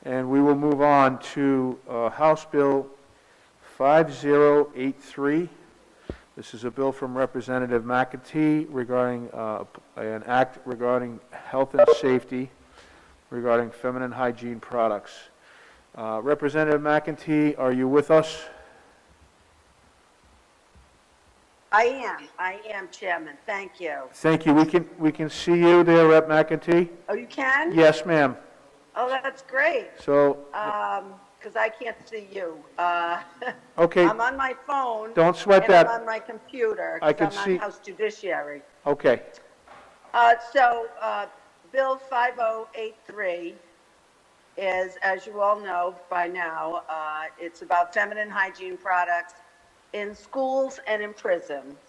And we will move on to House Bill 5083. This is a bill from Representative McEntee regarding an act regarding health and safety regarding feminine hygiene products. Representative McEntee, are you with us? I am, Chairman. Thank you. Thank you. We can see you there, Rep. McEntee. Oh, you can? Yes, ma'am. Oh, that's great. So, Because I can't see you. okay, I'm on my phone. don't sweat and that. I'm on my computer. I can I'm see. on House Judiciary. Okay. Bill 5083 is, as you all know by now, it's about feminine hygiene products in schools and in prisons.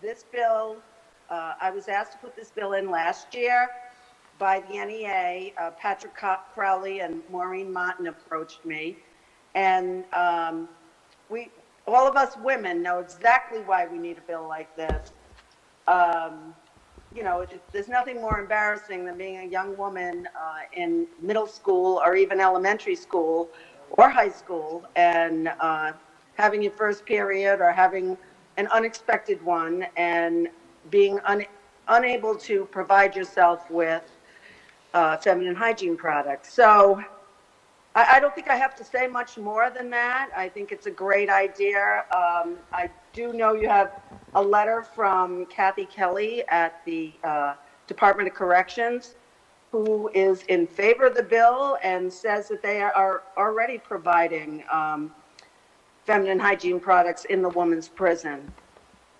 This bill, I was asked to put this bill in last year by the NEA. Patrick Crowley and Maureen Martin approached me, and all of us women know exactly why we need a bill like this. There's nothing more embarrassing than being a young woman in middle school or even elementary school or high school and having your first period or having an unexpected one and being unable to provide yourself with feminine hygiene products. So I don't think I have to say much more than that. I think it's a great idea. I do know you have a letter from Kathy Kelly at the Department of Corrections, who is in favor of the bill and says that they are already providing feminine hygiene products in the women's prison.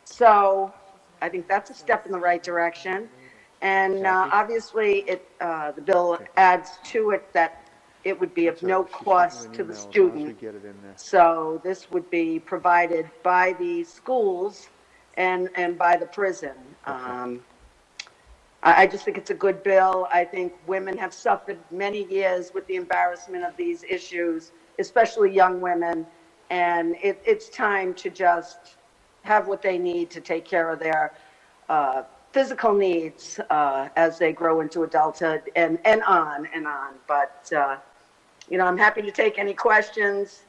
So I think that's a step in the right direction. And obviously, the bill adds to it that it would be of no cost to the student. So this would be provided by the schools and by the prison. I just think it's a good bill. I think women have suffered many years with the embarrassment of these issues, especially young women. And it's time to just have what they need to take care of their physical needs as they grow into adulthood and on and on. But, I'm happy to take any questions.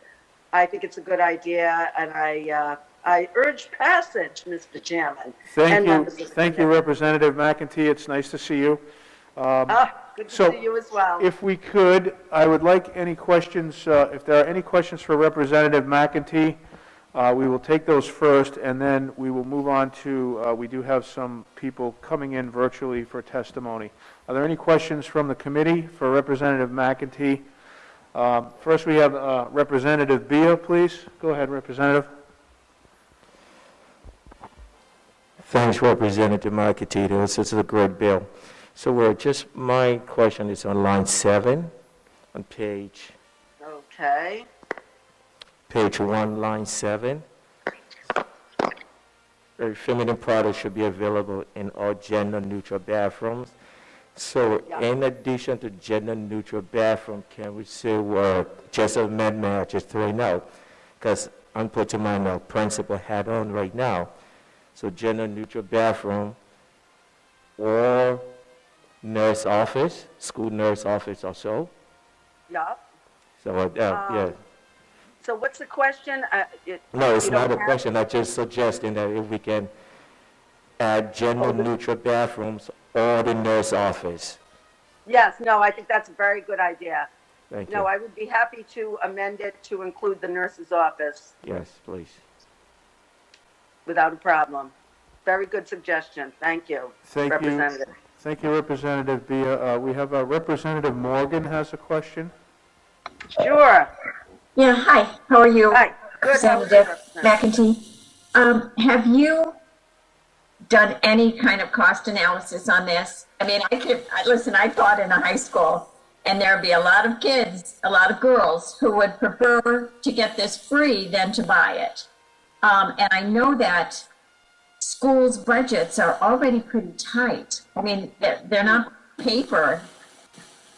I think it's a good idea, and I urge passage, Mr. Chairman. Thank you. Thank you, Representative McEntee. It's nice to see you. Good to see you as well. If we could, I would like any questions, if there are any questions for Representative McEntee, we will take those first, and then we will move on to, we do have some people coming in virtually for testimony. Are there any questions from the committee for Representative McEntee? First, we have Representative Biah, please. Go ahead, Representative. Thanks, Representative McEntee. This is a great bill. So my question is on line 7 on page. Okay. Page 1, line 7. Feminine products should be available in all gender-neutral bathrooms. So in addition to gender-neutral bathroom, can we say just a man just throwing out? Because I'm putting my principal hat on right now. So gender-neutral bathroom or nurse office, school nurse office also. Yep. So yeah. So what's the question? No, it's not a question. I'm just suggesting that if we can add gender-neutral bathrooms or the nurse office. Yes, no, I think that's a very good idea. Thank you. No, I would be happy to amend it to include the nurse's office Yes, please. without a problem. Very good suggestion. Thank you, Thank you. Representative. Thank you, Representative Biah. We have Representative Morgan has a question. Sure. Yeah, hi. How are you? Hi. Good. How are you, Representative Representative? McEntee. Have you done any kind of cost analysis on this? I mean, listen, I taught in a high school, and there'd be a lot of kids, a lot of girls who would prefer to get this free than to buy it. And I know that schools' budgets are already pretty tight. I mean, they're not paper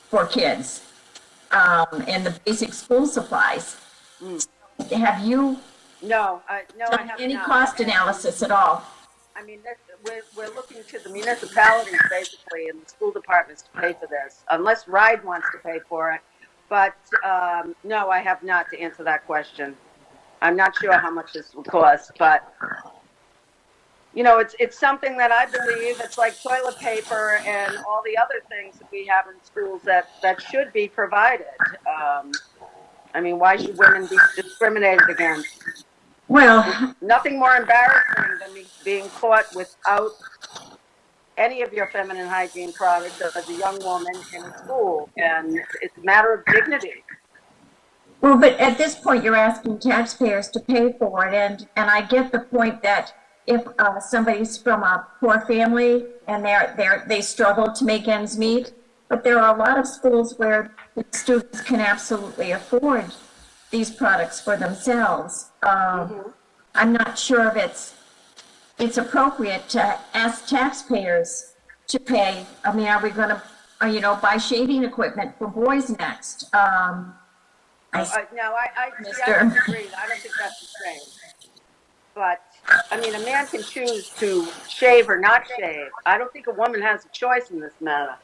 for kids and the basic school supplies. Have you No, I done have any not. cost analysis at all? I mean, we're looking to the municipalities basically and the school departments to pay for this, unless Ride wants to pay for it. But no, I have not to answer that question. I'm not sure how much this will cost, but you know, it's something that I believe it's like toilet paper and all the other things that we have in schools that should be provided. I mean, why should women be discriminated against? Well, Nothing more embarrassing than being caught without any of your feminine hygiene products as a young woman in a school, and it's a matter of dignity. well, but at this point, you're asking taxpayers to pay for it, and I get the point that if somebody's from a poor family and they struggle to make ends meet, but there are a lot of schools where the students can absolutely afford these products for themselves. I'm not sure if it's appropriate to ask taxpayers to pay. I mean, are we going to, buy shaving equipment for boys next? No, I Mr. disagree. I don't think that's the same. But, I mean, a man can choose to shave or not shave. I don't think a woman has a choice in this matter.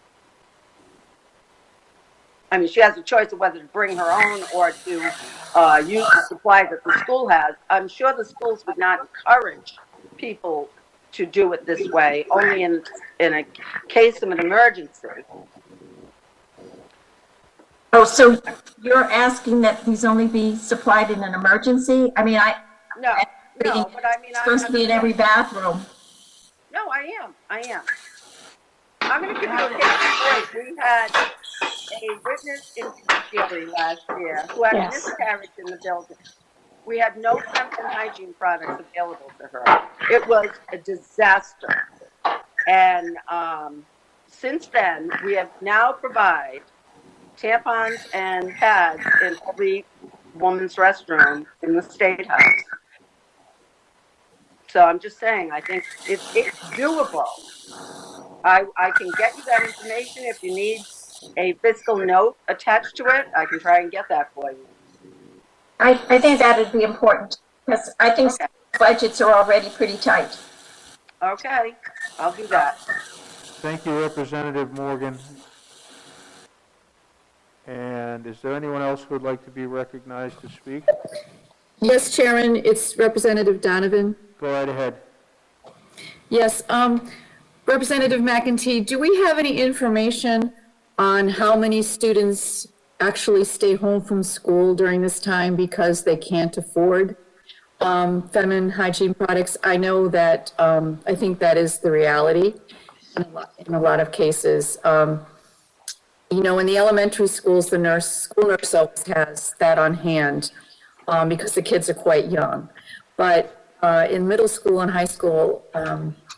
I mean, she has a choice of whether to bring her own or to use the supply that the school has. I'm sure the schools would not encourage people to do it this way, only in a case of an emergency. Oh, so you're asking that these only be supplied in an emergency? I mean, No, but I mean, it's supposed to be in every bathroom. No, I am. I'm going to give you a case in point. We had a witness in Philly last year who had a miscarriage in the building. We had no feminine hygiene products available to her. It was a disaster. And since then, we have now provided tampons and pads in every woman's restroom in the State House. So I'm just saying, I think it's doable. I can get you that information if you need a fiscal note attached to it. I can try and get that for you. I think that would be important because I think budgets are already pretty tight. Okay, I'll do that. Thank you, Representative Morgan. And is there anyone else who would like to be recognized to speak? Yes, Chairman, it's Representative Donovan. Go right ahead. Yes, Representative McEntee, do we have any information on how many students actually stay home from school during this time because they can't afford feminine hygiene products? I know that, I think that is the reality in a lot of cases. In the elementary schools, the school nurse always has that on hand because the kids are quite young. But in middle school and high school,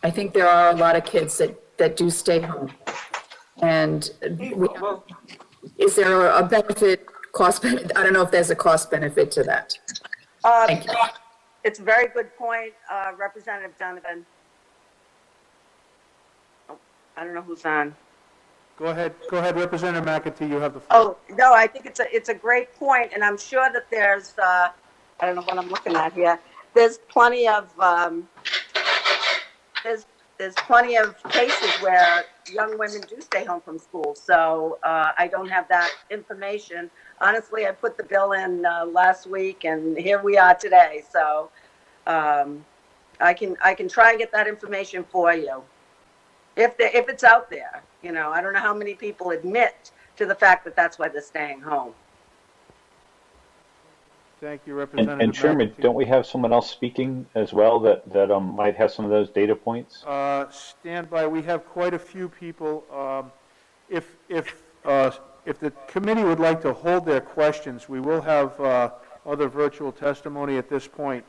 I think there are a lot of kids that do stay home. And is there a cost benefit? I don't know if there's a cost benefit to that. Thank you. It's a very good point, Representative Donovan. Oh, I don't know who's on. Go ahead, Representative McEntee, you have the floor. Oh, no, I think it's a great point, and I'm sure that there's, I don't know what I'm looking at here. There's plenty of, there's plenty of cases where young women do stay home from school, so I don't have that information. Honestly, I put the bill in last week, and here we are today, so I can try and get that information for you. If it's out there, I don't know how many people admit to the fact that that's why they're staying home. Thank you, Representative And Chairman, McEntee. don't we have someone else speaking as well that might have some of those data points? Stand by. We have quite a few people. If the committee would like to hold their questions, we will have other virtual testimony at this point.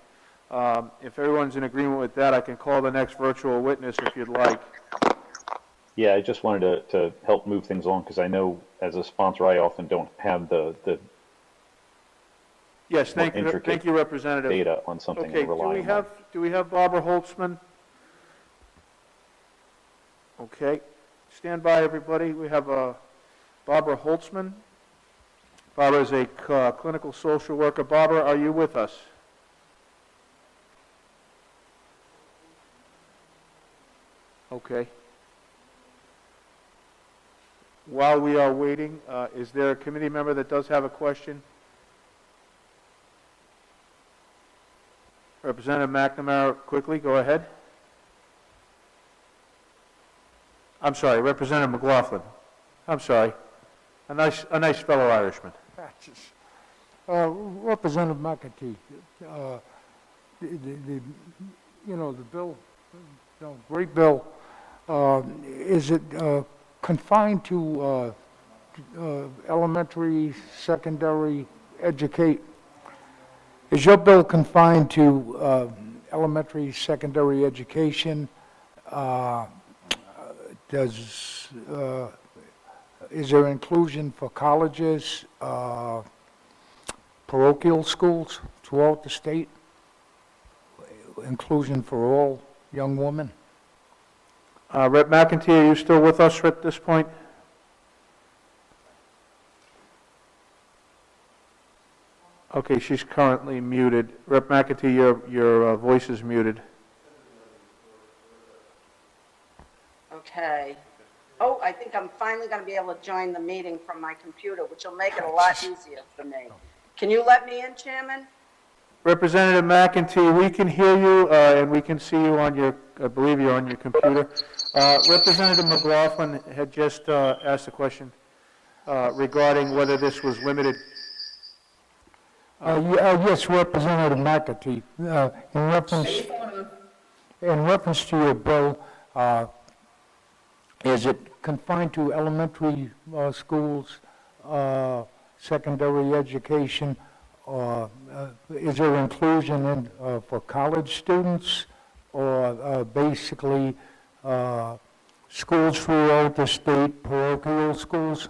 If everyone's in agreement with that, I can call the next virtual witness if you'd like. Yeah, I just wanted to help move things along because I know as a sponsor I often don't have the Yes, thank you, Representative. data on something Okay, and rely on that. do we have Barbara Holtzman? Okay, stand by, everybody. We have Barbara Holtzman. Barbara is a clinical social worker. Barbara, are you with us? Okay. While we are waiting, is there a committee member that does have a question? Representative McNamara, quickly, go ahead. I'm sorry, Representative McLaughlin. I'm sorry. A nice fellow Irishman. Representative McEntee, the the bill, great bill. Is it confined to elementary, secondary, educate? Is your bill confined to elementary, secondary education? Is there inclusion for colleges, parochial schools throughout the state? Inclusion for all young women? Rep. McEntee, are you still with us at this point? Okay, she's currently muted. Rep. McEntee, your voice is muted. Okay. Oh, I think I'm finally going to be able to join the meeting from my computer, which will make it a lot easier for me. Can you let me in, Chairman? Representative McEntee, we can hear you, and we can see you on your, I believe you're on your computer. Representative McLaughlin had just asked a question regarding whether this was limited. Yes, Representative McEntee, in reference to your bill, is it confined to elementary schools, secondary education, or is there inclusion in, for college students, or basically schools throughout the state, parochial schools?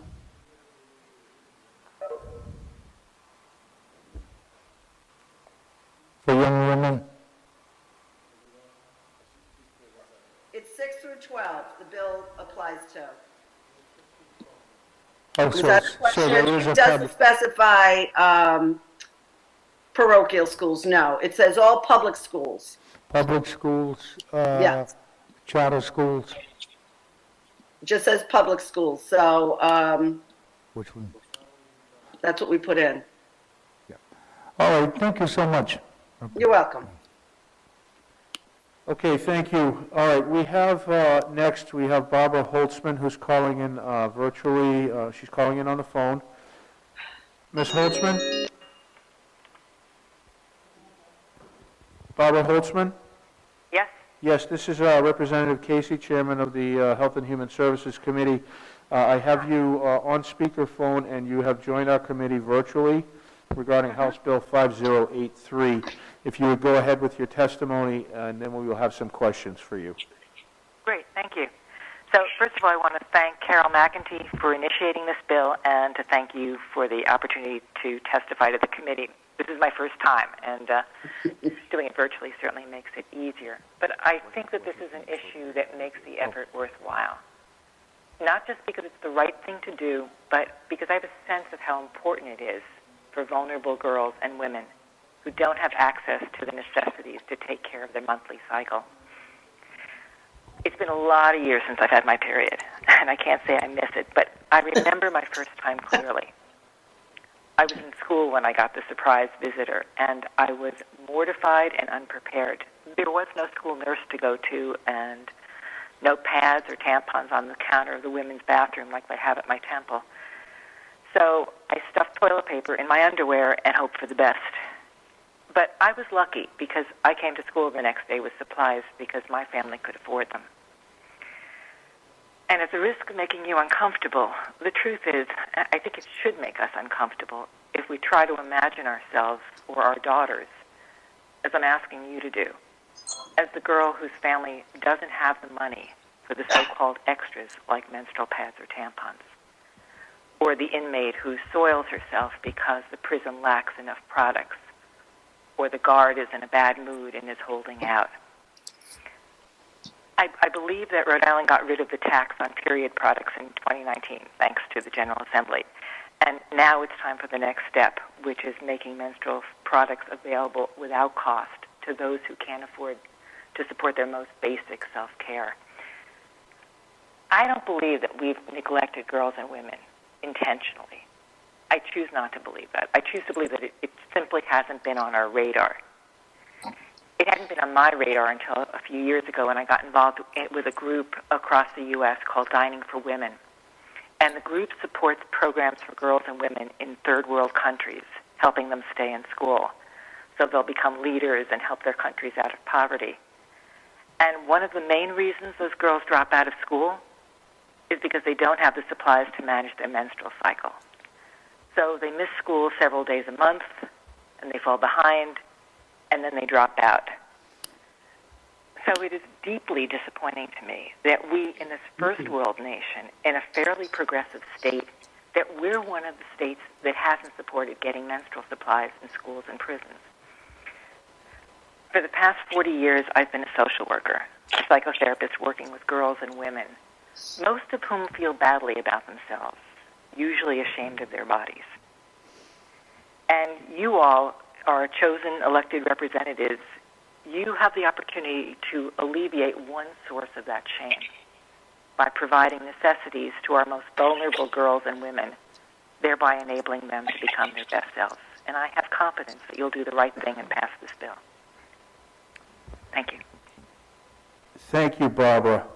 For young women? It's 6 through 12, the bill applies to. Oh, Was that the so question? there is a It doesn't specify parochial schools, no. It says all public schools. public schools, Yes. charter schools, It just says public schools, so which one? that's what we put in. All right, thank you so much. You're welcome. Okay, thank you. All right, we have, next, we have Barbara Holtzman, who's calling in virtually. She's calling in on the phone. Ms. Holtzman? Barbara Holtzman? Yes. Yes, this is Representative Casey, Chairman of the Health and Human Services Committee. I have you on speakerphone, and you have joined our committee virtually regarding House Bill 5083. If you would go ahead with your testimony, and then we will have some questions for you. Great, thank you. So first of all, I want to thank Carol McEntee for initiating this bill and to thank you for the opportunity to testify to the committee. This is my first time, and doing it virtually certainly makes it easier. But I think that this is an issue that makes the effort worthwhile. Not just because it's the right thing to do, but because I have a sense of how important it is for vulnerable girls and women who don't have access to the necessities to take care of their monthly cycle. It's been a lot of years since I've had my period, and I can't say I miss it, but I remember my first time clearly. I was in school when I got the surprise visitor, and I was mortified and unprepared. There was no school nurse to go to, and no pads or tampons on the counter of the women's bathroom like they have at my temple. So I stuffed toilet paper in my underwear and hoped for the best. But I was lucky because I came to school the next day with supplies because my family could afford them. And at the risk of making you uncomfortable, the truth is, I think it should make us uncomfortable if we try to imagine ourselves or our daughters, as I'm asking you to do, as the girl whose family doesn't have the money for the so-called extras like menstrual pads or tampons, or the inmate who soils herself because the prison lacks enough products, or the guard is in a bad mood and is holding out. I believe that Rhode Island got rid of the tax on period products in 2019, thanks to the General Assembly. And now it's time for the next step, which is making menstrual products available without cost to those who can't afford to support their most basic self-care. I don't believe that we've neglected girls and women intentionally. I choose not to believe that. I choose to believe that it simply hasn't been on our radar. It hadn't been on my radar until a few years ago when I got involved with a group across the U.S. called Dining for Women. And the group supports programs for girls and women in third world countries, helping them stay in school so they'll become leaders and help their countries out of poverty. And one of the main reasons those girls drop out of school is because they don't have the supplies to manage their menstrual cycle. So they miss school several days a month, and they fall behind, and then they drop out. So it is deeply disappointing to me that we, in this first world nation, in a fairly progressive state, that we're one of the states that hasn't supported getting menstrual supplies in schools and prisons. For the past 40 years, I've been a social worker, a psychotherapist working with girls and women, most of whom feel badly about themselves, usually ashamed of their bodies. And you all are chosen elected representatives. You have the opportunity to alleviate one source of that shame by providing necessities to our most vulnerable girls and women, thereby enabling them to become their best selves. And I have confidence that you'll do the right thing and pass this bill. Thank you. Thank you, Barbara.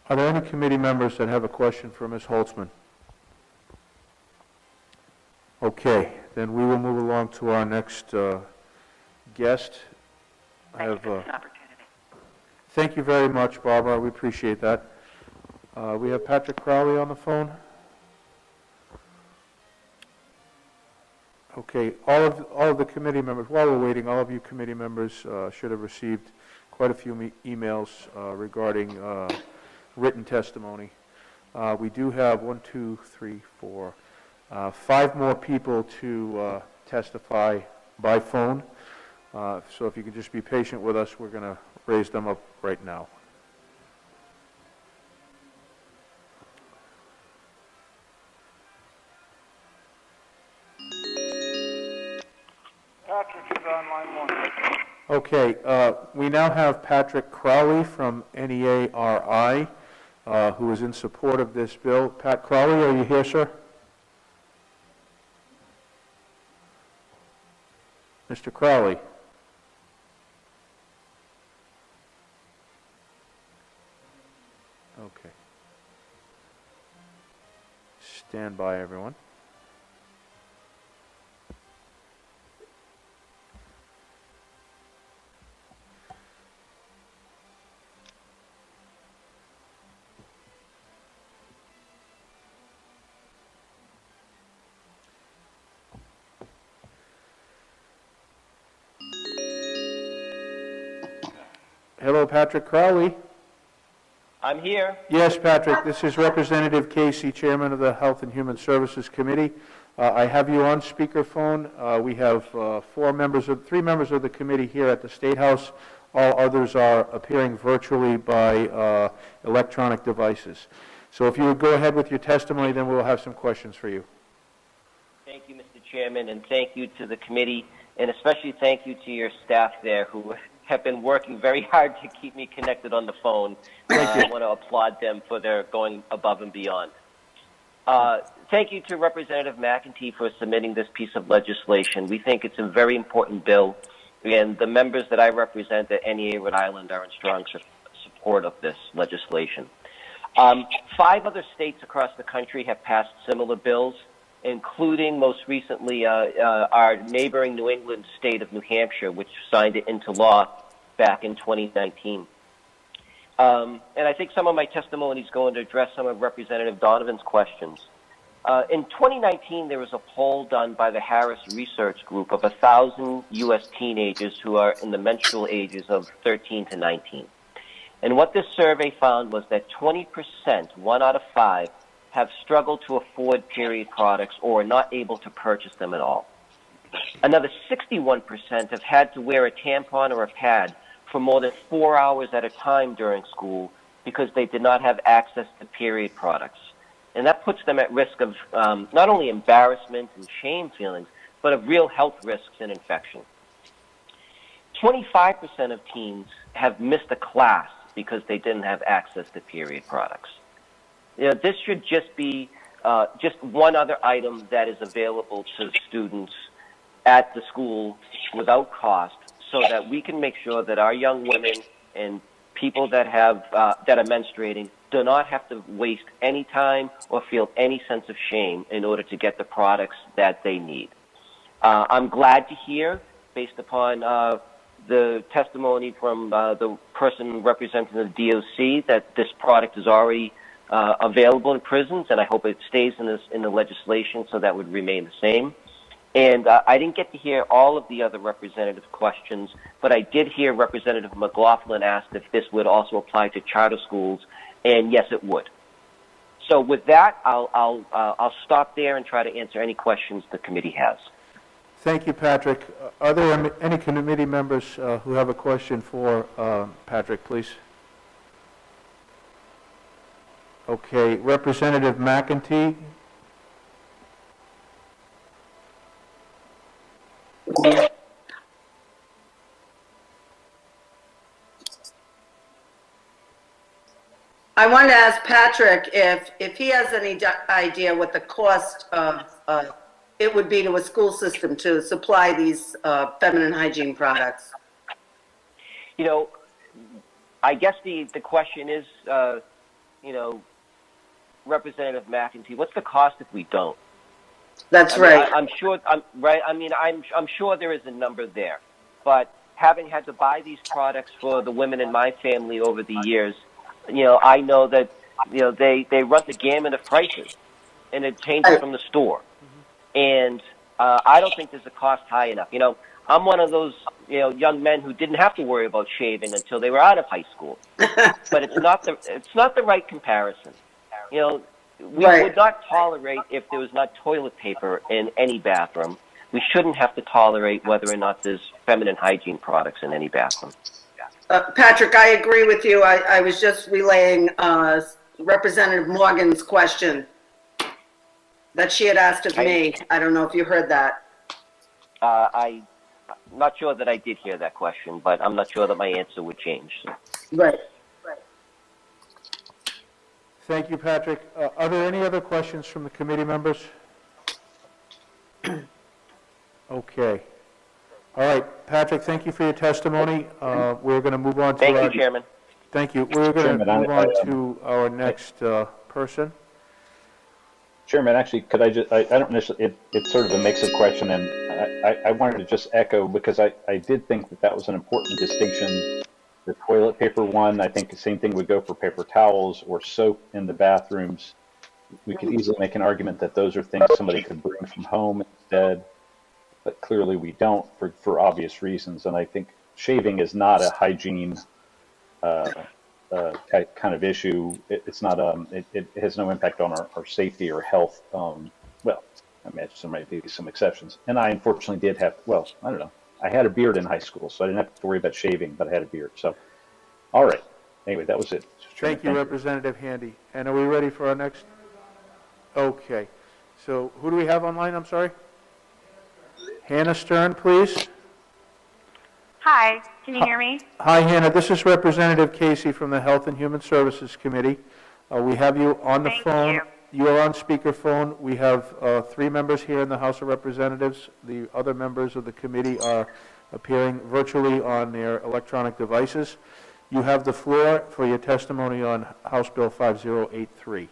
Are there any committee members that have a question for Ms. Holtzman? Okay, then we will move along to our next guest. Thank you for this opportunity. Thank you very much, Barbara. We appreciate that. We have Patrick Crowley on the phone. Okay, all of the committee members, while we're waiting, all of you committee members should have received quite a few emails regarding written testimony. We do have 5 more people to testify by phone. So if you can just be patient with us, we're going to raise them up right now. Patrick is on line 1. Okay, we now have Patrick Crowley from NEARI, who is in support of this bill. Pat Crowley, are you here, sir? Mr. Crowley? Okay. Stand by, everyone. Hello, Patrick Crowley. I'm here. Yes, Patrick, this is Representative Casey, Chairman of the Health and Human Services Committee. I have you on speakerphone. We have 3 members of the committee here at the State House. All others are appearing virtually by electronic devices. So if you would go ahead with your testimony, then we'll have some questions for you. Thank you, Mr. Chairman, and thank you to the committee, and especially thank you to your staff there who have been working very hard to keep me connected on the phone. I want to applaud them for their going above and beyond. Thank you to Representative McEntee for submitting this piece of legislation. We think it's a very important bill, and the members that I represent at NEA Rhode Island are in strong support of this legislation. 5 other states across the country have passed similar bills, including most recently our neighboring New England state of New Hampshire, which signed it into law back in 2019. And I think some of my testimony is going to address some of Representative Donovan's questions. In 2019, there was a poll done by the Harris Research Group of 1,000 U.S. teenagers who are in the menstrual ages of 13 to 19. And what this survey found was that 20%, 1 out of 5, have struggled to afford period products or are not able to purchase them at all. Another 61% have had to wear a tampon or a pad for more than 4 hours at a time during school because they did not have access to period products. And that puts them at risk of not only embarrassment and shame feelings, but of real health risks and infection. 25% of teens have missed a class because they didn't have access to period products. This should just be just one other item that is available to students at the school without cost, so that we can make sure that our young women and people that have that are menstruating do not have to waste any time or feel any sense of shame in order to get the products that they need. I'm glad to hear, based upon the testimony from the person representing the DOC, that this product is already available in prisons, and I hope it stays in the legislation so that would remain the same. And I didn't get to hear all of the other representative questions, but I did hear Representative McLaughlin asked if this would also apply to charter schools, and yes, it would. So with that, I'll stop there and try to answer any questions the committee has. Thank you, Patrick. Are there any committee members who have a question for Patrick, please? Okay, Representative McEntee. I wanted to ask Patrick if he has any idea what the cost of it would be to a school system to supply these feminine hygiene products. I guess the question is, Representative McEntee, what's the cost if we don't? That's right. I'm sure. I'm sure there is a number there, but having had to buy these products for the women in my family over the years, I know that they run the gamut of prices, and it changes from the store. And I don't think there's a cost high enough. I'm one of those young men who didn't have to worry about shaving until they were out of high school. But it's not the right comparison. We would not tolerate if there was not toilet paper in any bathroom. We shouldn't have to tolerate whether or not there's feminine hygiene products in any bathroom. Patrick, I agree with you. I was just relaying Representative Morgan's question that she had asked of me. I don't know if you heard that. I'm not sure that I did hear that question, but I'm not sure that my answer would change. So. Right. Thank you, Patrick. Are there any other questions from the committee members? Okay. All right, Patrick, thank you for your testimony. We're going to move on to Thank you, Chairman. Thank you. We're going to move on to our next person. Chairman, actually, could I just, I don't necessarily, it's sort of a mix of question, and I wanted to just echo, because I did think that was an important distinction. The toilet paper one, I think the same thing would go for paper towels or soap in the bathrooms. We could easily make an argument that those are things somebody could bring from home instead, but clearly we don't for obvious reasons. And I think shaving is not a hygiene kind of issue. It's not it has no impact on our safety or health. Well, I imagine there might be some exceptions. And I unfortunately did have, well, I don't know. I had a beard in high school, so I didn't have to worry about shaving, but I had a beard. So, all right. Anyway, that was it. Thank you, Representative Handy. And are we ready for our next? Okay. So who do we have online? I'm sorry. Hannah Stern, please. Hi, can you hear me? Hi, Hannah. This is Representative Casey from the Health and Human Services Committee. We have you on the phone. You are on speakerphone. We have 3 members here in the House of Representatives. The other members of the committee are appearing virtually on their electronic devices. You have the floor for your testimony on House Bill 5083.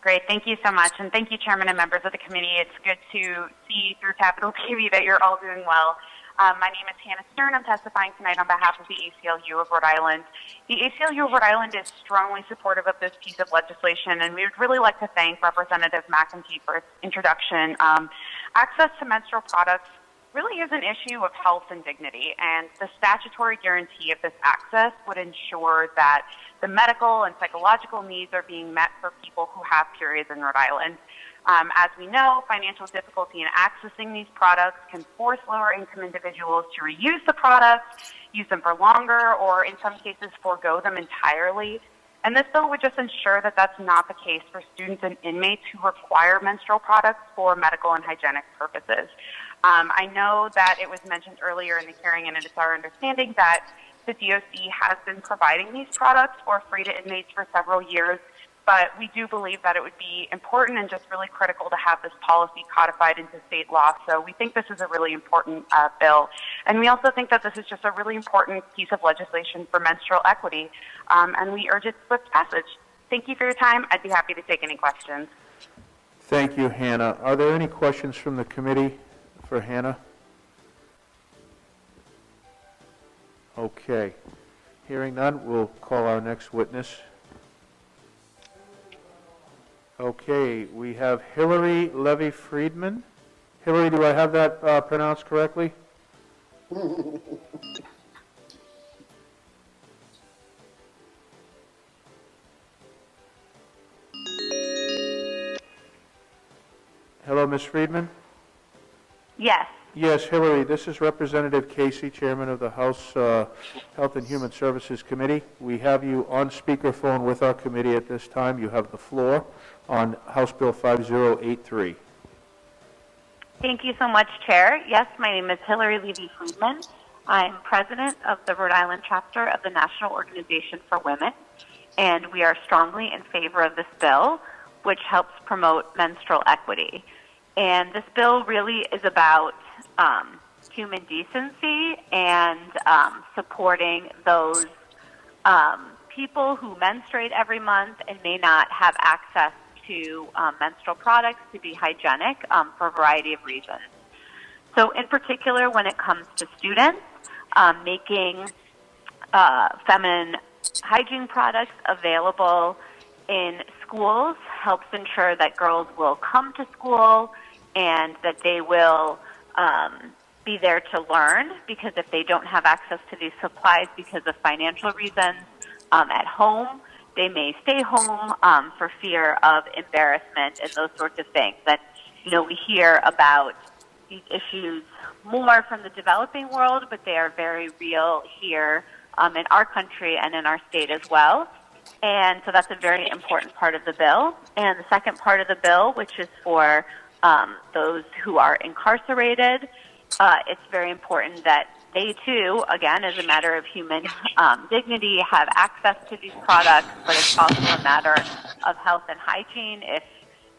Great, thank you so much. And thank you, Chairman and members of the committee. It's good to see through Capitol TV that you're all doing well. My name is Hannah Stern. I'm testifying tonight on behalf of the ACLU of Rhode Island. The ACLU of Rhode Island is strongly supportive of this piece of legislation, and we would really like to thank Representative McEntee for its introduction. Access to menstrual products really is an issue of health and dignity, and the statutory guarantee of this access would ensure that the medical and psychological needs are being met for people who have periods in Rhode Island. As we know, financial difficulty in accessing these products can force lower-income individuals to reuse the products, use them for longer, or in some cases forego them entirely. And this bill would just ensure that that's not the case for students and inmates who require menstrual products for medical and hygienic purposes. I know that it was mentioned earlier in the hearing, and it is our understanding that the DOC has been providing these products for free to inmates for several years, but we do believe that it would be important and just really critical to have this policy codified into state law. So we think this is a really important bill. And we also think that this is just a really important piece of legislation for menstrual equity, and we urge its swift passage. Thank you for your time. I'd be happy to take any questions. Thank you, Hannah. Are there any questions from the committee for Hannah? Okay. Hearing none, we'll call our next witness. Okay, we have Hillary Levy-Friedman. Hillary, do I have that pronounced correctly? Hello, Ms. Friedman? Yes. Yes, Hillary, this is Representative Casey, Chairman of the House Health and Human Services Committee. We have you on speakerphone with our committee at this time. You have the floor on House Bill 5083. Thank you so much, Chair. Yes, my name is Hillary Levy-Friedman. I'm president of the Rhode Island chapter of the National Organization for Women, and we are strongly in favor of this bill, which helps promote menstrual equity. And this bill really is about human decency and supporting those people who menstruate every month and may not have access to menstrual products to be hygienic for a variety of reasons. So in particular, when it comes to students, making feminine hygiene products available in schools helps ensure that girls will come to school and that they will be there to learn, because if they don't have access to these supplies because of financial reasons at home, they may stay home for fear of embarrassment and those sorts of things. That, you know, we hear about these issues more from the developing world, but they are very real here in our country and in our state as well. And so that's a very important part of the bill. And the second part of the bill, which is for those who are incarcerated, it's very important that they too, again, as a matter of human dignity, have access to these products, but it's also a matter of health and hygiene. If,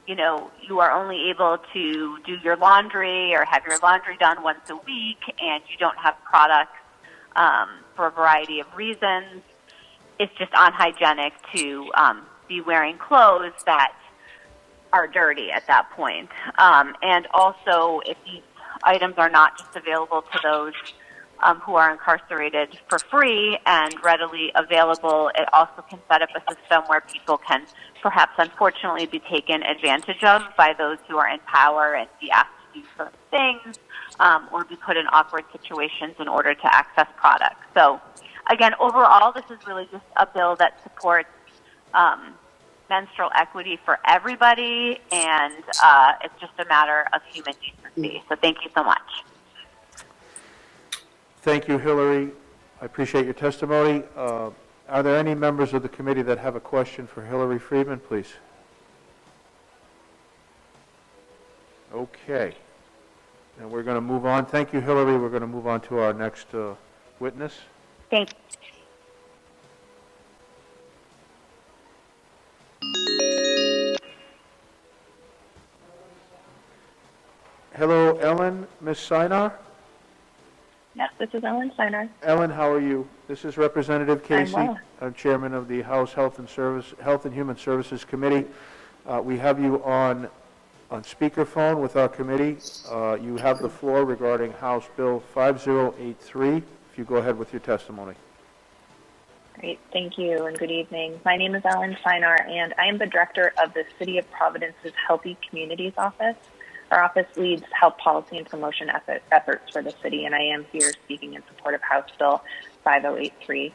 you know, you are only able to do your laundry or have your laundry done once a week and you don't have products for a variety of reasons, it's just unhygienic to be wearing clothes that are dirty at that point. And also, if these items are not just available to those who are incarcerated for free and readily available, it also can set up a system where people can perhaps unfortunately be taken advantage of by those who are in power and be asked to do certain things or be put in awkward situations in order to access products. So again, overall, this is really just a bill that supports menstrual equity for everybody, and it's just a matter of human decency. So thank you so much. Thank you, Hillary. I appreciate your testimony. Are there any members of the committee that have a question for Hillary Friedman, please? Okay. And we're going to move on. Thank you, Hillary. We're going to move on to our next witness. Thank you. Hello, Ellen, Ms. Sinar? Yes, this is Ellen Sinar. Ellen, how are you? This is Representative Casey. I'm well. I'm Chairman of the House Health and Human Services Committee. We have you on speakerphone with our committee. You have the floor regarding House Bill 5083. If you go ahead with your testimony. Great, thank you, and good evening. My name is Ellen Sinar, and I am the director of the City of Providence's Healthy Communities Office. Our office leads health policy and promotion efforts for the city, and I am here speaking in support of House Bill 5083.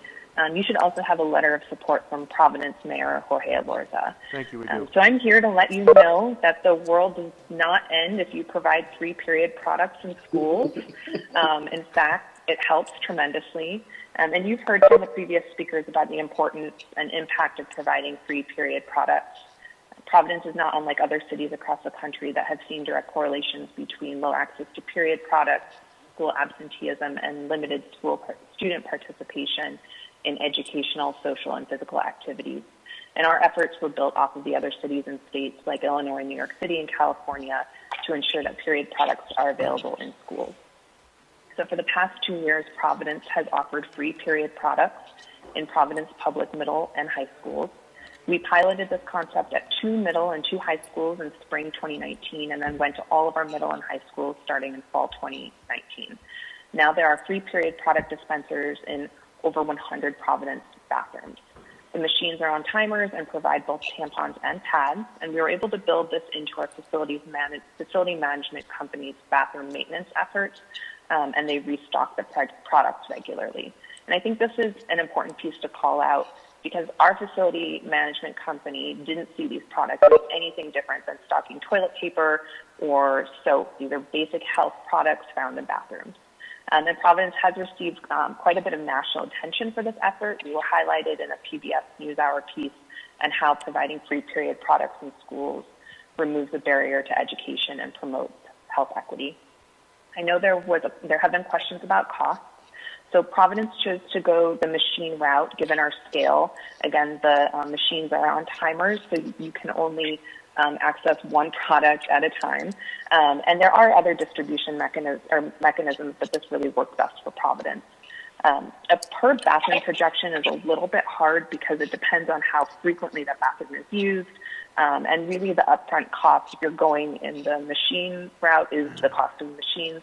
You should also have a letter of support from Providence Mayor Jorge Alorza. Thank you, we do. So I'm here to let you know that the world does not end if you provide free-period products in schools. In fact, it helps tremendously. And you've heard from the previous speakers about the importance and impact of providing free-period products. Providence is not unlike other cities across the country that have seen direct correlations between low access to period products school absenteeism, and limited student participation in educational, social, and physical activities. And our efforts were built off of the other cities and states like Illinois, New York City, and California to ensure that period products are available in schools. So for the past 2 years, Providence has offered free period products in Providence public middle and high schools. We piloted this concept at 2 middle and 2 high schools in spring 2019, and then went to all of our middle and high schools starting in fall 2019. Now there are free period product dispensers in over 100 Providence bathrooms. The machines are on timers and provide both tampons and pads, and we were able to build this into our facility management company's bathroom maintenance efforts, and they restock the products regularly. And I think this is an important piece to call out because our facility management company didn't see these products as anything different than stocking toilet paper or soap. These are basic health products found in bathrooms. And Providence has received quite a bit of national attention for this effort. We were highlighted in a PBS NewsHour piece on how providing free period products in schools removes the barrier to education and promotes health equity. I know there have been questions about costs. So Providence chose to go the machine route given our scale. Again, the machines are on timers, so you can only access one product at a time. And there are other distribution mechanisms, but this really worked best for Providence. A per bathroom projection is a little bit hard because it depends on how frequently the bathroom is used. And really the upfront cost if you're going in the machine route is the cost of the machines.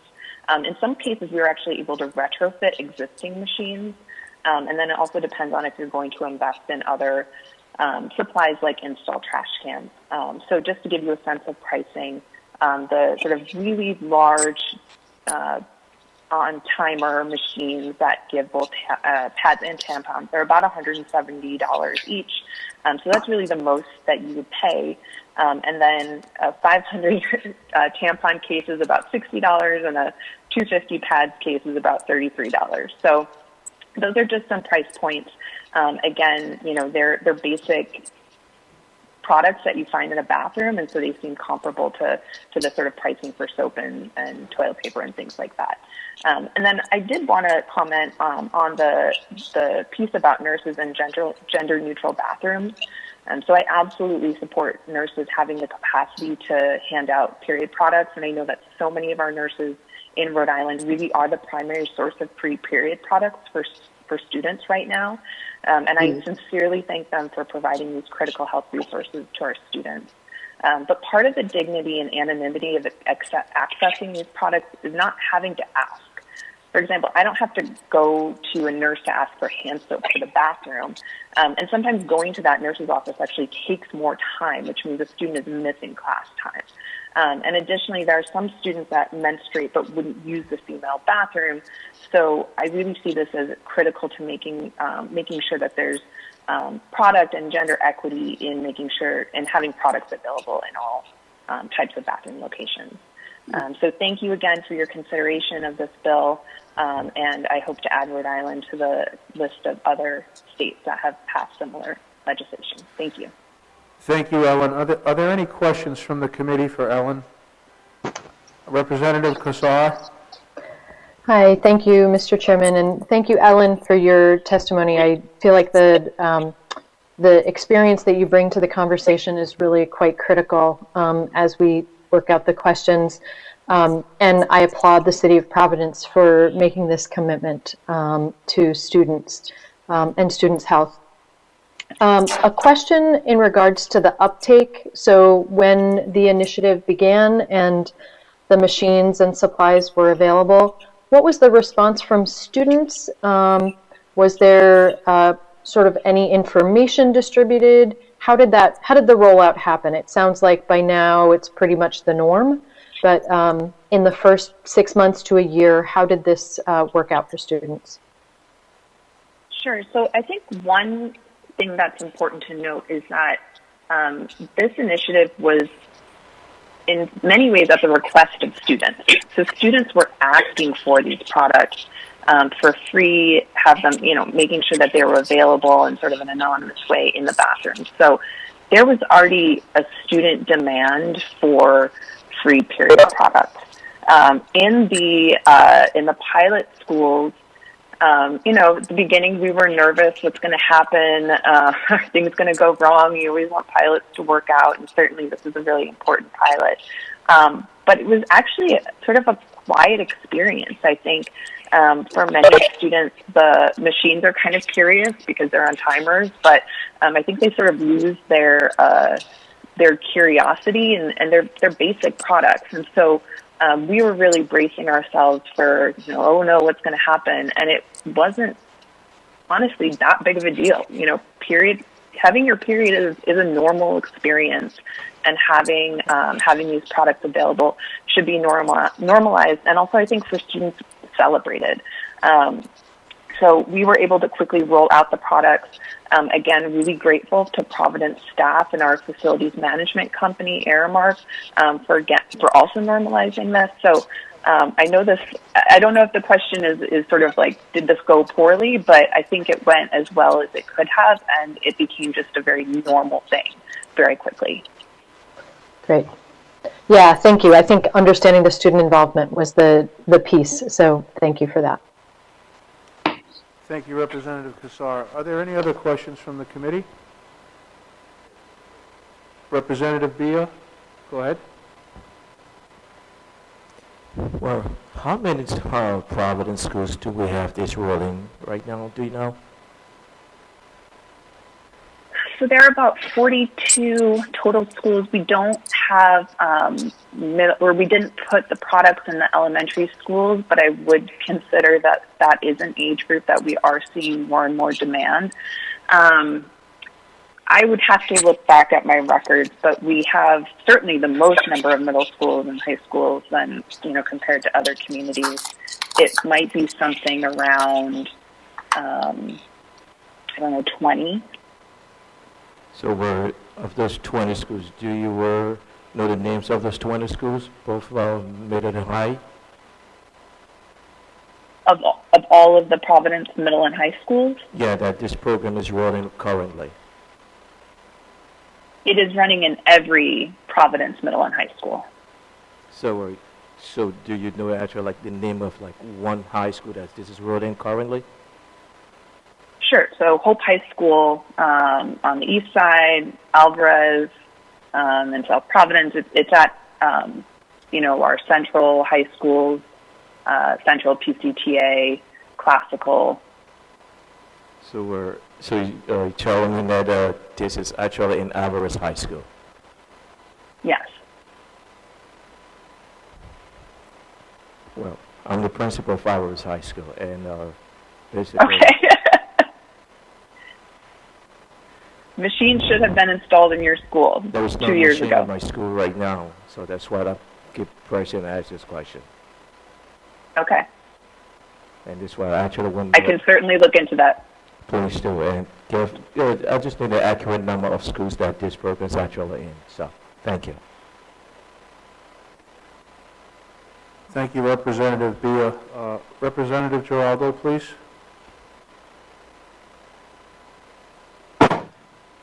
In some cases, we were actually able to retrofit existing machines. And then it also depends on if you're going to invest in other supplies like install trash cans. So just to give you a sense of pricing, the sort of really large on-timer machines that give both pads and tampons, they're about $170 each. So that's really the most that you would pay. And then a 500 tampon case is about $60, and a 250 pads case is about $33. So those are just some price points. Again, you know, they're basic products that you find in a bathroom, and so they seem comparable to the sort of pricing for soap and toilet paper and things like that. And then I did want to comment on the piece about nurses and gender-neutral bathrooms. So I absolutely support nurses having the capacity to hand out period products, and I know that so many of our nurses in Rhode Island really are the primary source of free period products for students right now. And I sincerely thank them for providing these critical health resources to our students. But part of the dignity and anonymity of accessing these products is not having to ask. For example, I don't have to go to a nurse to ask for hand soap for the bathroom. And sometimes going to that nurse's office actually takes more time, which means a student is missing class time. And additionally, there are some students that menstruate but wouldn't use the female bathroom. So I really see this as critical to making sure that there's product and gender equity in making sure and having products available in all types of bathroom locations. So thank you again for your consideration of this bill, and I hope to add Rhode Island to the list of other states that have passed similar legislation. Thank you. Thank you, Ellen. Are there any questions from the committee for Ellen? Representative Kassar? Hi, thank you, Mr. Chairman, and thank you, Ellen, for your testimony. I feel like the experience that you bring to the conversation is really quite critical as we work out the questions. And I applaud the City of Providence for making this commitment to students and students' health. A question in regards to the uptake. So when the initiative began and the machines and supplies were available, what was the response from students? Was there sort of any information distributed? How did the rollout happen? It sounds like by now it's pretty much the norm, but in the first 6 months to a year, how did this work out for students? Sure. So I think one thing that's important to note is that this initiative was in many ways at the request of students. So students were asking for these products for free, have them, making sure that they were available in sort of an anonymous way in the bathroom. So there was already a student demand for free period products. In the pilot schools, at the beginning we were nervous. What's going to happen? Are things going to go wrong? You always want pilots to work out, and certainly this is a really important pilot. But it was actually sort of a quiet experience, I think. For many students, the machines are kind of curious because they're on timers, but I think they sort of lose their curiosity and their basic products. And so we were really bracing ourselves for, oh no, what's going to happen? And it wasn't honestly that big of a deal. Having your period is a normal experience, and having these products available should be normalized, and also I think for students celebrated. So we were able to quickly roll out the products. Again, really grateful to Providence staff and our facilities management company, Aramark, for also normalizing this. So I know this. I don't know if the question is sort of like, did this go poorly? But I think it went as well as it could have, and it became just a very normal thing very quickly. Great. Yeah, thank you. I think understanding the student involvement was the piece. So thank you for that. Thank you, Representative Kassar. Are there any other questions from the committee? Representative Biah, go ahead. Well, how many Providence schools do we have this rolling right now? Do you know? So there are about 42 total schools. We don't have, we didn't put the products in the elementary schools, but I would consider that is an age group that we are seeing more and more demand. I would have to look back at my records, but we have certainly the most number of middle schools and high schools than, compared to other communities. It might be something around, 20. So of those 20 schools, do you know the names of those 20 schools, both middle and high? Of all of the Providence middle and high schools? Yeah, that this program is running currently. It is running in every Providence middle and high school. So do you know actually the name of one high school that this is running currently? Sure. So Hope High School on the east side, Alvarez, and South Providence. It's at our central high schools, Central PCTA, Classical. So you're telling me that this is actually in Alvarez High School? Yes. Well, I'm the principal of Alvarez High School, and basically. Okay. Machines should have been installed in your school There was no 2 years machine ago. in my school right now, so that's why I keep pressing to ask this question. Okay. And this is why I actually want. I can certainly look into that. Please do, and I just need the accurate number of schools that this program is actually in. So, thank you. Thank you, Representative Biah. Representative Giraldo, please.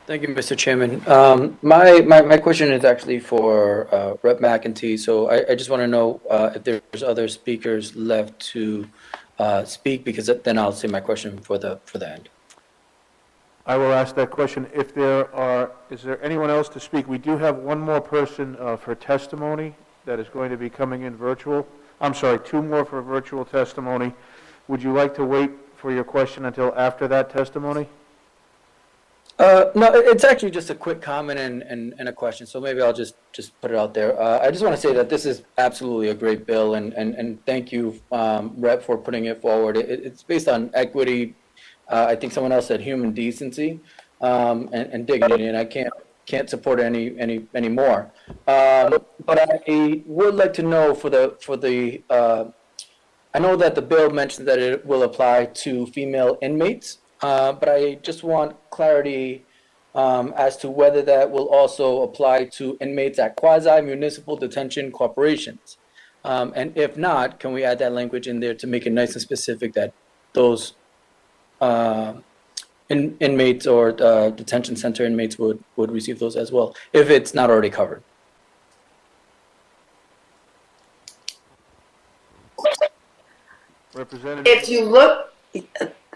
Thank you, Mr. Chairman. My question is actually for Rep. McEntee. So I just want to know if there's other speakers left to speak, because then I'll say my question for the end. I will ask that question. Is there anyone else to speak? We do have one more person for testimony that is going to be coming in virtual. I'm sorry, two more for virtual testimony. Would you like to wait for your question until after that testimony? No, it's actually just a quick comment and a question, so maybe I'll just put it out there. I just want to say that this is absolutely a great bill, and thank you, Rep, for putting it forward. It's based on equity. I think someone else said human decency and dignity, and I can't support it any more. But I would like to know I know that the bill mentions that it will apply to female inmates. But I just want clarity as to whether that will also apply to inmates at quasi-municipal detention corporations. And if not, can we add that language in there to make it nice and specific that those inmates or detention center inmates would receive those as well, if it's not already covered? Representative? If you look,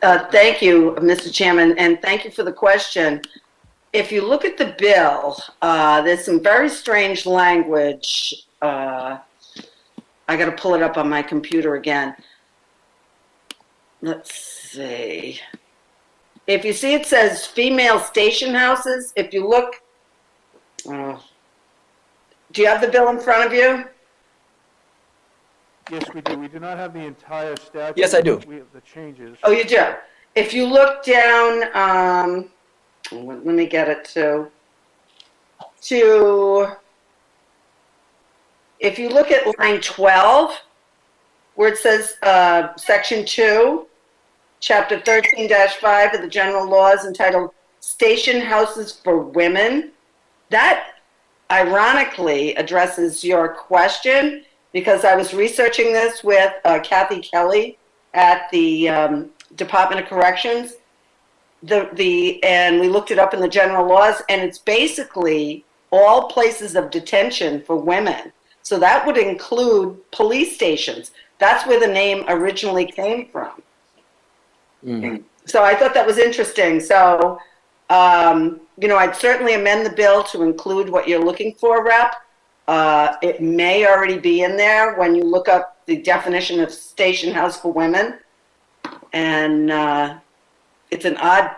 thank you, Mr. Chairman, and thank you for the question. If you look at the bill, there's some very strange language. I got to pull it up on my computer again. Let's see. If you see it says female station houses, if you look, do you have the bill in front of you? Yes, we do. We do not have the entire statute. Yes, I do. We have the changes. Oh, you do? If you look down, let me get it if you look at line 12, where it says section 2, chapter 13-5 of the general laws entitled Station Houses for Women, that ironically addresses your question, because I was researching this with Kathy Kelly at the Department of Corrections. And we looked it up in the general laws, and it's basically all places of detention for women. So that would include police stations. That's where the name originally came from. So I thought that was interesting. So, I'd certainly amend the bill to include what you're looking for, Rep. It may already be in there when you look up the definition of station house for women. And it's an odd,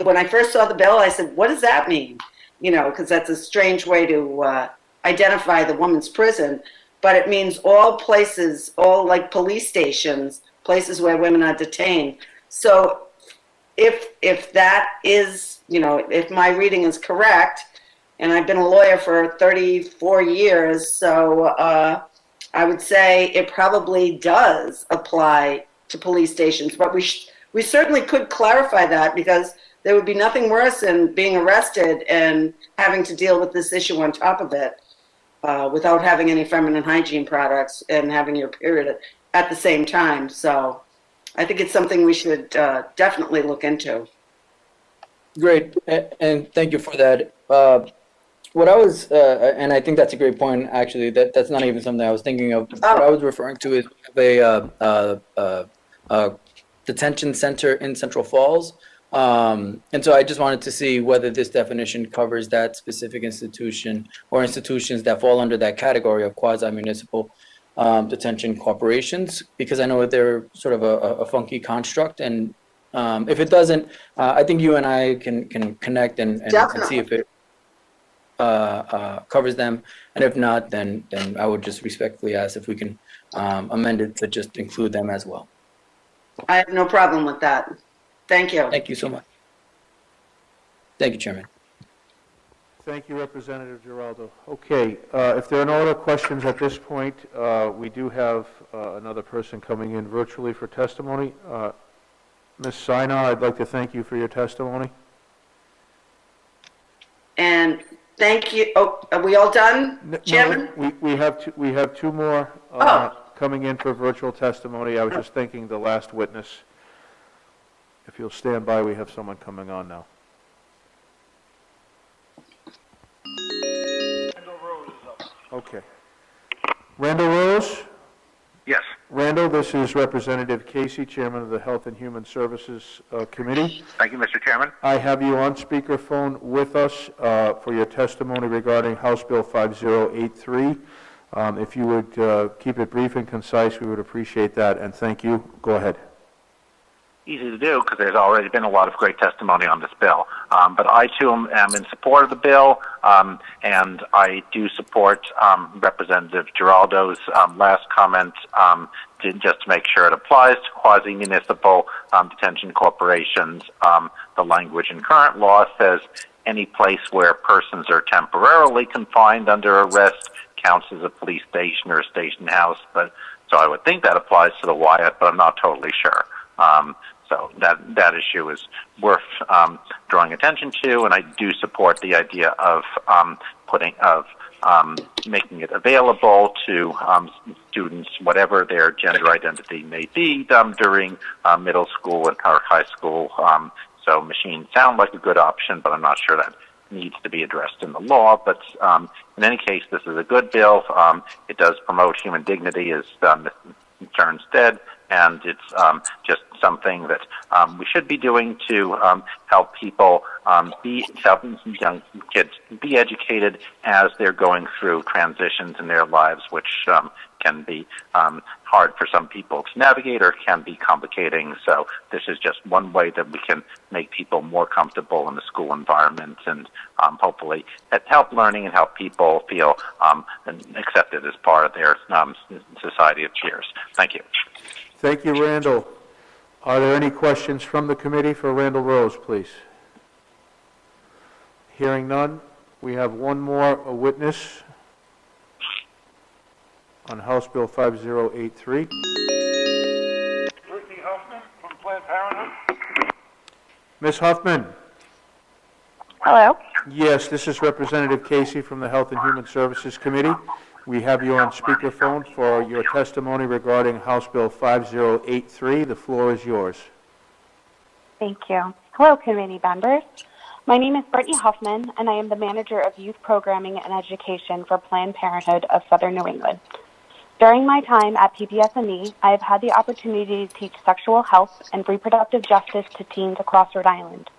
when I first saw the bill, I said, what does that mean? Because that's a strange way to identify the woman's prison. But it means all places, all like police stations, places where women are detained. So if that is, if my reading is correct, and I've been a lawyer for 34 years, so I would say it probably does apply to police stations. But we certainly could clarify that, because there would be nothing worse than being arrested and having to deal with this issue on top of it without having any feminine hygiene products and having your period at the same time. So I think it's something we should definitely look into. Great, and thank you for that. What I was, and I think that's a great point, actually, that's not even something I was thinking of. What I was referring to is a detention center in Central Falls. And so I just wanted to see whether this definition covers that specific institution or institutions that fall under that category of quasi-municipal detention corporations, because I know that they're sort of a funky construct. And if it doesn't, I think you and I can connect and see if it covers them. And if not, then I would just respectfully ask if we can amend it to just include them as well. I have no problem with that. Thank you. Thank you so much. Thank you, Chairman. Thank you, Representative Giraldo. Okay, if there are no other questions at this point, we do have another person coming in virtually for testimony. Ms. Sinar, I'd like to thank you for your testimony. And thank you. Oh, are we all done, Chairman? No, we have two more coming in for virtual testimony. I was just thinking the last witness. If you'll stand by, we have someone coming on now. Okay. Randall Rose? Yes. Randall, this is Representative Casey, Chairman of the Health and Human Services Committee. Thank you, Mr. Chairman. I have you on speakerphone with us for your testimony regarding House Bill 5083. If you would keep it brief and concise, we would appreciate that, and thank you. Go ahead. Easy to do, because there's already been a lot of great testimony on this bill. But I, too, am in support of the bill, and I do support Representative Giraldo's last comment, just to make sure it applies to quasi-municipal detention corporations. The language in current law says any place where persons are temporarily confined under arrest counts as a police station or a station house. So I would think that applies to the Wyatt, but I'm not totally sure. So that issue is worth drawing attention to, and I do support the idea of making it available to students, whatever their gender identity may be, during middle school and high school. So machines sound like a good option, but I'm not sure that needs to be addressed in the law. But in any case, this is a good bill. It does promote human dignity, as Mr. Sternstead and it's just something that we should be doing to help people helping young kids be educated as they're going through transitions in their lives, which can be hard for some people to navigate or can be complicating. So this is just one way that we can make people more comfortable in the school environment and hopefully help learning and help people feel accepted as part of their society of peers. Thank you. Thank you, Randall. Are there any questions from the committee for Randall Rose, please? Hearing none, we have one more witness on House Bill 5083. Brittany Huffman from Planned Parenthood. Ms. Huffman? Hello. Yes, this is Representative Casey from the Health and Human Services Committee. We have you on speakerphone for your testimony regarding House Bill 5083. The floor is yours. Thank you. Hello, committee members. My name is Brittany Huffman, and I am the Manager of Youth Programming and Education for Planned Parenthood of Southern New England. During my time at PPS&E, I have had the opportunity to teach sexual health and reproductive justice to teens across Rhode Island.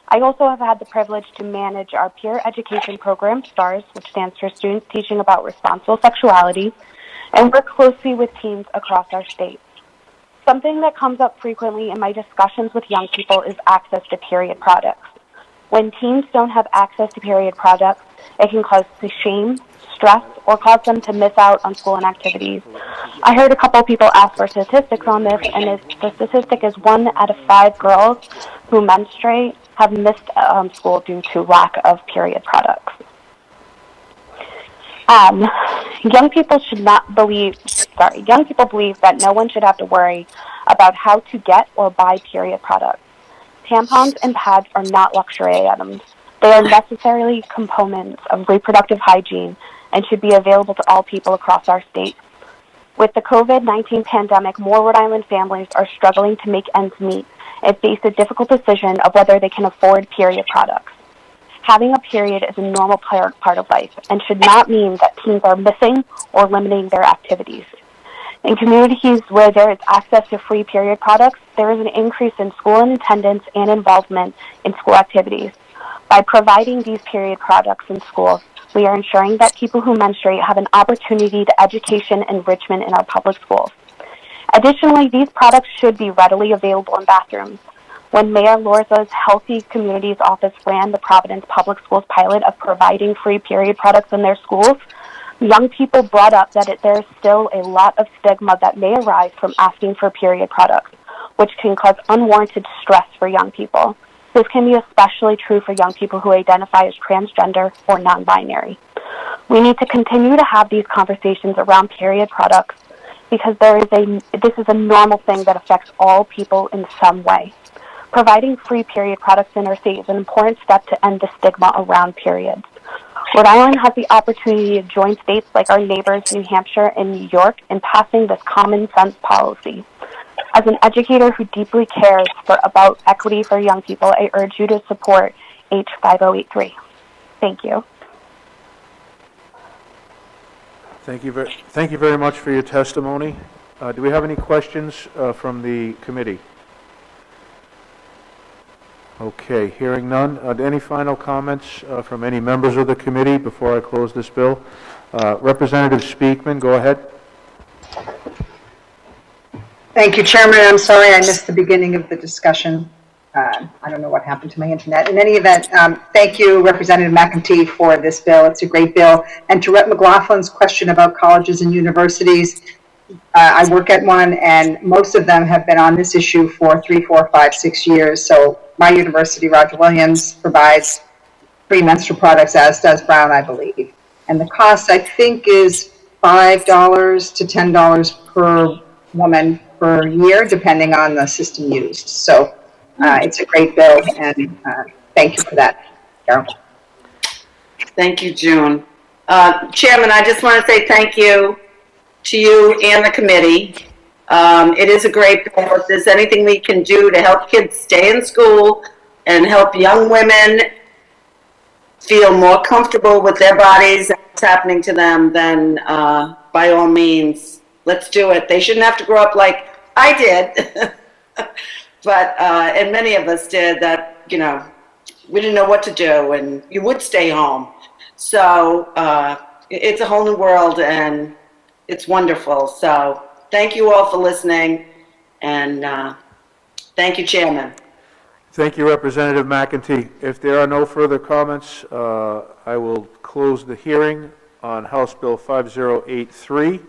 I also have had the privilege to manage our peer education program, STARS, which stands for Students Teaching About Responsible Sexuality, and work closely with teens across our state. Something that comes up frequently in my discussions with young people is access to period products. When teens don't have access to period products, it can cause shame, stress, or cause them to miss out on school and activities. I heard a couple people ask for statistics on this, and the statistic is 1 out of 5 girls who menstruate have missed school due to lack of period products. Young people believe that no one should have to worry about how to get or buy period products. Tampons and pads are not luxury items. They are necessarily components of reproductive hygiene and should be available to all people across our state. With the COVID-19 pandemic, more Rhode Island families are struggling to make ends meet and face a difficult decision of whether they can afford period products. Having a period is a normal part of life and should not mean that teens are missing or limiting their activities. In communities where there is access to free period products, there is an increase in school attendance and involvement in school activities. By providing these period products in schools, we are ensuring that people who menstruate have an opportunity to education enrichment in our public schools. Additionally, these products should be readily available in bathrooms. When Mayor Lorza's Healthy Communities Office ran the Providence Public Schools pilot of providing free period products in their schools, young people brought up that there is still a lot of stigma that may arise from asking for period products, which can cause unwarranted stress for young people. This can be especially true for young people who identify as transgender or non-binary. We need to continue to have these conversations around period products because this is a normal thing that affects all people in some way. Providing free period products in our state is an important step to end the stigma around periods. Rhode Island has the opportunity to join states like our neighbors, New Hampshire and New York, in passing this common sense policy. As an educator who deeply cares about equity for young people, I urge you to support H5083. Thank you. Thank you very much for your testimony. Do we have any questions from the committee? Okay, hearing none. Any final comments from any members of the committee before I close this bill? Representative Speakman, go ahead. Thank you, Chairman. I'm sorry I missed the beginning of the discussion. I don't know what happened to my internet. In any event, thank you, Representative McEntee, for this bill. It's a great bill. And to Rep. McLaughlin's question about colleges and universities, I work at one, and most of them have been on this issue for 3, 4, 5, 6 years. So my university, Roger Williams, provides free menstrual products, as does Brown, I believe. And the cost, I think, is $5 to $10 per woman per year, depending on the system used. So it's a great bill, and thank you for that, Carol. Thank you, June. Chairman, I just want to say thank you to you and the committee. It is a great bill. If there's anything we can do to help kids stay in school and help young women feel more comfortable with their bodies and what's happening to them, then by all means, let's do it. They shouldn't have to grow up like I did. But, and many of us did that, you know, we didn't know what to do and you would stay home. So it's a whole new world and it's wonderful. So thank you all for listening and thank you, Chairman. Thank you, Representative McEntee. If there are no further comments, I will close the hearing on House Bill 5083.